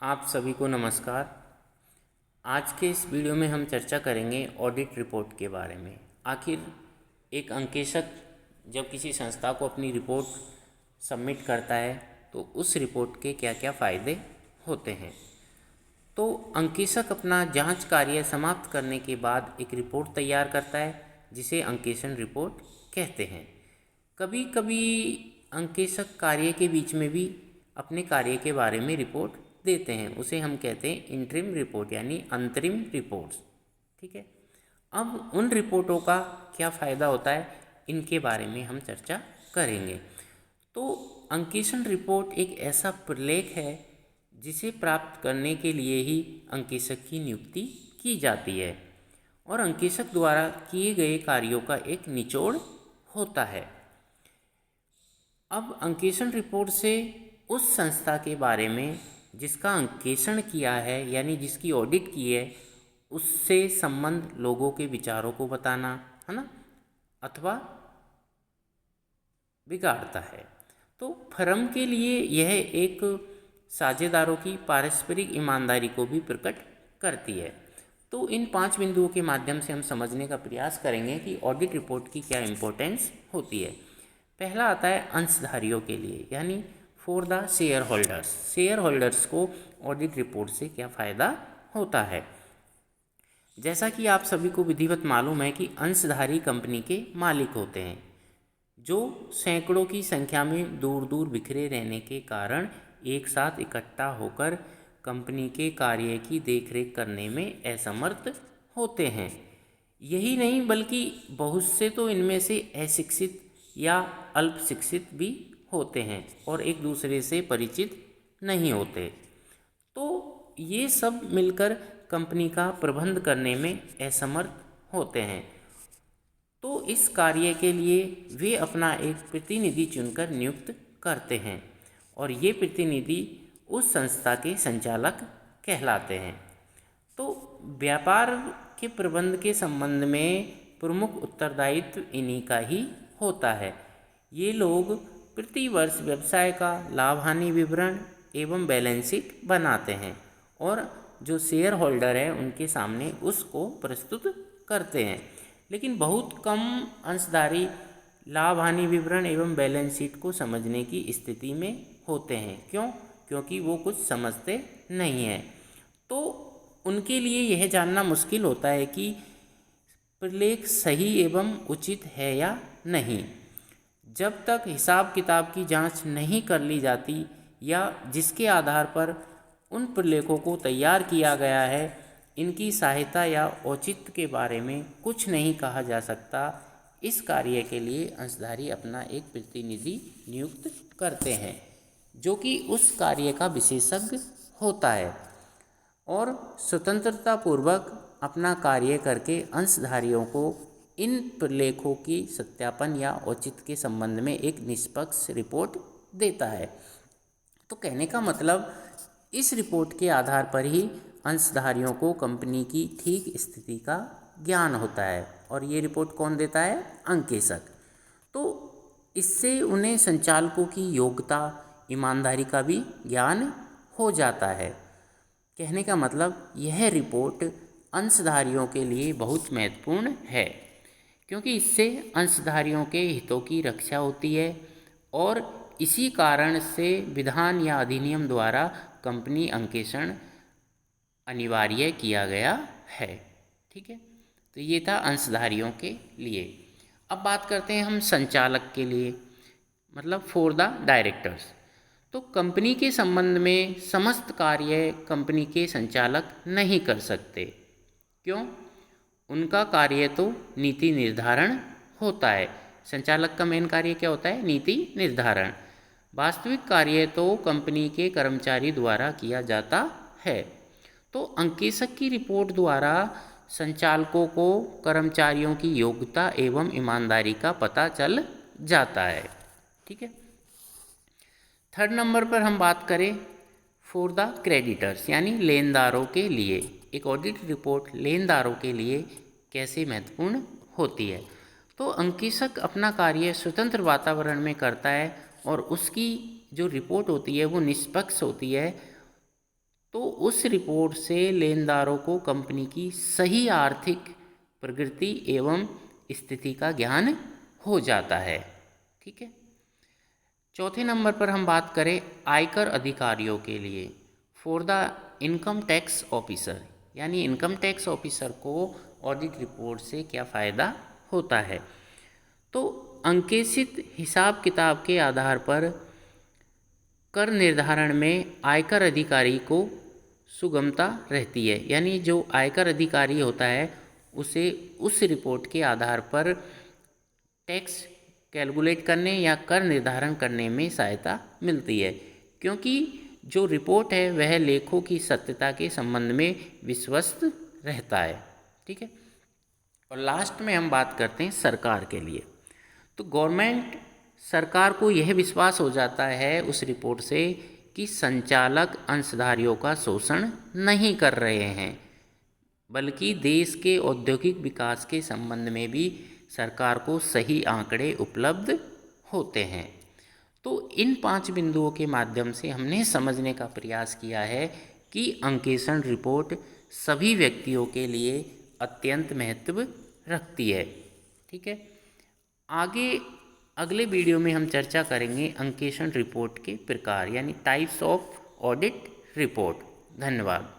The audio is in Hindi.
आप सभी को नमस्कार। आज के इस वीडियो में हम चर्चा करेंगे ऑडिट रिपोर्ट के बारे में। आखिर एक अंकेशक जब किसी संस्था को अपनी रिपोर्ट सबमिट करता है तो उस रिपोर्ट के क्या क्या फ़ायदे होते हैं। तो अंकेशक अपना जांच कार्य समाप्त करने के बाद एक रिपोर्ट तैयार करता है जिसे अंकेशन रिपोर्ट कहते हैं। कभी कभी अंकेशक कार्य के बीच में भी अपने कार्य के बारे में रिपोर्ट देते हैं, उसे हम कहते हैं इंटरिम रिपोर्ट यानी अंतरिम रिपोर्ट्स। ठीक है, अब उन रिपोर्टों का क्या फ़ायदा होता है इनके बारे में हम चर्चा करेंगे। तो अंकेशन रिपोर्ट एक ऐसा प्रलेख है जिसे प्राप्त करने के लिए ही अंकेशक की नियुक्ति की जाती है और अंकेशक द्वारा किए गए कार्यों का एक निचोड़ होता है। अब अंकेशन रिपोर्ट से उस संस्था के बारे में जिसका अंकेषण किया है यानी जिसकी ऑडिट की है उससे संबंध लोगों के विचारों को बताना है ना, अथवा बिगाड़ता है। तो फर्म के लिए यह एक साझेदारों की पारस्परिक ईमानदारी को भी प्रकट करती है। तो इन 5 बिंदुओं के माध्यम से हम समझने का प्रयास करेंगे कि ऑडिट रिपोर्ट की क्या इम्पोर्टेंस होती है। पहला आता है अंशधारियों के लिए यानी for the share holders. Share holders को ऑडिट रिपोर्ट से क्या फ़ायदा होता है। जैसा कि आप सभी को विधिवत मालूम है कि अंशधारी कंपनी के मालिक होते हैं जो सैकड़ों की संख्या में दूर दूर बिखरे रहने के कारण एक साथ इकट्ठा होकर कंपनी के कार्य की देखरेख करने में असमर्थ होते हैं। यही नहीं बल्कि बहुत से तो इनमें से अशिक्षित या अल्प शिक्षित भी होते हैं और एक दूसरे से परिचित नहीं होते। तो ये सब मिलकर कंपनी का प्रबंध करने में असमर्थ होते हैं। तो इस कार्य के लिए वे अपना एक प्रतिनिधि चुनकर नियुक्त करते हैं और ये प्रतिनिधि उस संस्था के संचालक कहलाते हैं। तो व्यापार के प्रबंध के संबंध में प्रमुख उत्तरदायित्व इन्हीं का ही होता है। ये लोग प्रति वर्ष व्यवसाय का लाभ हानि विवरण एवं बैलेंस शीट बनाते हैं और जो शेयर होल्डर है उनके सामने उसको प्रस्तुत करते हैं। लेकिन बहुत कम अंशधारी लाभ हानि विवरण एवं बैलेंस शीट को समझने की स्थिति में होते हैं। क्यों? क्योंकि वो कुछ समझते नहीं हैं। तो उनके लिए यह जानना मुश्किल होता है कि प्रलेख सही एवं उचित है या नहीं। जब तक हिसाब किताब की जांच नहीं कर ली जाती या जिसके आधार पर उन प्रलेखों को तैयार किया गया है इनकी सहायता या औचित्य के बारे में कुछ नहीं कहा जा सकता। इस कार्य के लिए अंशधारी अपना एक प्रतिनिधि नियुक्त करते हैं जो कि उस कार्य का विशेषज्ञ होता है और स्वतंत्रता पूर्वक अपना कार्य करके अंशधारियों को इन प्रलेखों की सत्यापन या औचित्य के संबंध में एक निष्पक्ष रिपोर्ट देता है। तो कहने का मतलब इस रिपोर्ट के आधार पर ही अंशधारियों को कंपनी की ठीक स्थिति का ज्ञान होता है और ये रिपोर्ट कौन देता है? अंकेशक। तो इससे उन्हें संचालकों की योग्यता ईमानदारी का भी ज्ञान हो जाता है। कहने का मतलब यह रिपोर्ट अंशधारियों के लिए बहुत महत्वपूर्ण है क्योंकि इससे अंशधारियों के हितों की रक्षा होती है और इसी कारण से विधान या अधिनियम द्वारा कंपनी अंकेषण अनिवार्य किया गया है। ठीक है, तो ये था अंशधारियों के लिए। अब बात करते हैं हम संचालक के लिए, मतलब फॉर द डायरेक्टर्स। तो कंपनी के संबंध में समस्त कार्य कंपनी के संचालक नहीं कर सकते। क्यों? उनका कार्य तो नीति निर्धारण होता है। संचालक का मेन कार्य क्या होता है? नीति निर्धारण। वास्तविक कार्य तो कंपनी के कर्मचारी द्वारा किया जाता है। तो अंकेशक की रिपोर्ट द्वारा संचालकों को कर्मचारियों की योग्यता एवं ईमानदारी का पता चल जाता है। ठीक है, थर्ड नंबर पर हम बात करें फॉर द क्रेडिटर्स यानी लेनदारों के लिए। एक ऑडिट रिपोर्ट लेनदारों के लिए कैसे महत्वपूर्ण होती है। तो अंकेशक अपना कार्य स्वतंत्र वातावरण में करता है और उसकी जो रिपोर्ट होती है वो निष्पक्ष होती है। तो उस रिपोर्ट से लेनदारों को कंपनी की सही आर्थिक प्रगति एवं स्थिति का ज्ञान हो जाता है। ठीक है। चौथे नंबर पर हम बात करें आयकर अधिकारियों के लिए, for the income tax officer, यानी इनकम टैक्स ऑफिसर को ऑडिट रिपोर्ट से क्या फ़ायदा होता है। तो अंकेक्षित हिसाब किताब के आधार पर कर निर्धारण में आयकर अधिकारी को सुगमता रहती है, यानी जो आयकर अधिकारी होता है उसे उस रिपोर्ट के आधार पर टैक्स कैलकुलेट करने या कर निर्धारण करने में सहायता मिलती है, क्योंकि जो रिपोर्ट है वह लेखों की सत्यता के संबंध में विश्वस्त रहता है। ठीक है। और लास्ट में हम बात करते हैं सरकार के लिए। तो गवर्नमेंट, सरकार को यह विश्वास हो जाता है उस रिपोर्ट से कि संचालक अंशधारियों का शोषण नहीं कर रहे हैं, बल्कि देश के औद्योगिक विकास के संबंध में भी सरकार को सही आंकड़े उपलब्ध होते हैं। तो इन 5 बिंदुओं के माध्यम से हमने समझने का प्रयास किया है कि अंकेक्षण रिपोर्ट सभी व्यक्तियों के लिए अत्यंत महत्व रखती है। ठीक है। आगे अगले वीडियो में हम चर्चा करेंगे अंकेक्षण रिपोर्ट के प्रकार, यानी टाइप्स ऑफ ऑडिट रिपोर्ट। धन्यवाद।